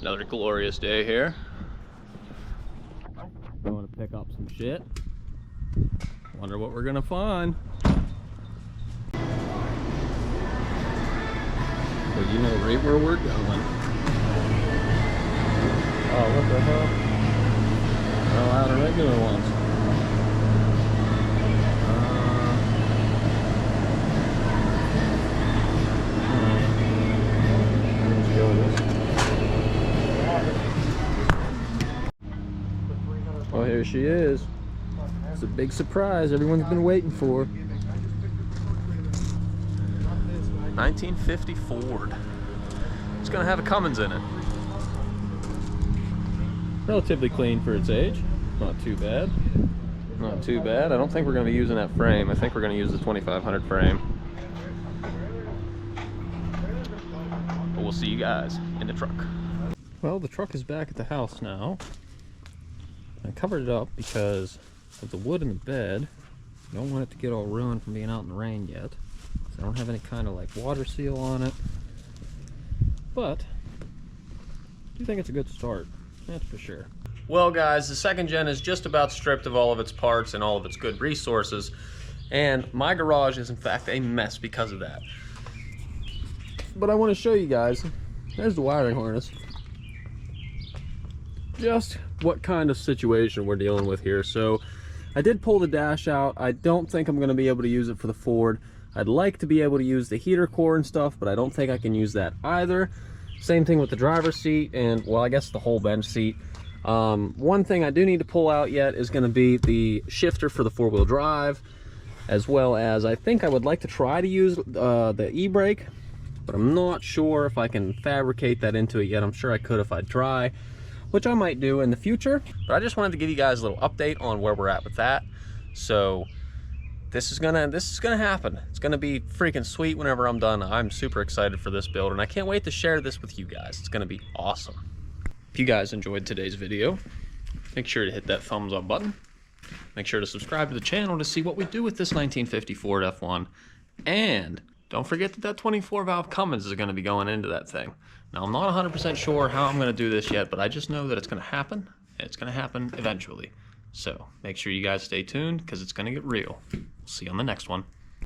Another glorious day here. Going to pick up some shit. Wonder what we're gonna find. Well, you know right where we're going. Oh, what the hell? Oh, out of regular ones. Oh, here she is. It's a big surprise everyone's been waiting for. 1950 Ford. It's gonna have a Cummins in it. Relatively clean for its age. Not too bad. Not too bad. I don't think we're gonna be using that frame. I think we're gonna use the 2500 frame. But we'll see you guys in the truck. Well, the truck is back at the house now. I covered it up because of the wood in the bed. I don't want it to get all ruined from being out in the rain yet. So I don't have any kind of like water seal on it. But I do think it's a good start, that's for sure. Well guys, the second gen is just about stripped of all of its parts and all of its good resources. And my garage is in fact a mess because of that. But I want to show you guys, there's the wiring harness. Just what kind of situation we're dealing with here. So I did pull the dash out. I don't think I'm going to be able to use it for the Ford. I'd like to be able to use the heater core and stuff, but I don't think I can use that either. Same thing with the driver's seat and, well, I guess the whole bench seat. One thing I do need to pull out yet is going to be the shifter for the four-wheel drive, as well as I think I would like to try to use the e-brake, but I'm not sure if I can fabricate that into it yet. I'm sure I could if I try, which I might do in the future. But I just wanted to give you guys a little update on where we're at with that. So this is gonna happen. It's gonna be freaking sweet whenever I'm done. I'm super excited for this build and I can't wait to share this with you guys. It's gonna be awesome. If you guys enjoyed today's video, make sure to hit that thumbs up button. Make sure to subscribe to the channel to see what we do with this 1950 Ford F1. And don't forget that 24 valve Cummins is gonna be going into that thing. Now, I'm not 100% sure how I'm going to do this yet, but I just know that it's going to happen, and it's going to happen eventually. So, make sure you guys stay tuned, because it's going to get real. See you on the next one.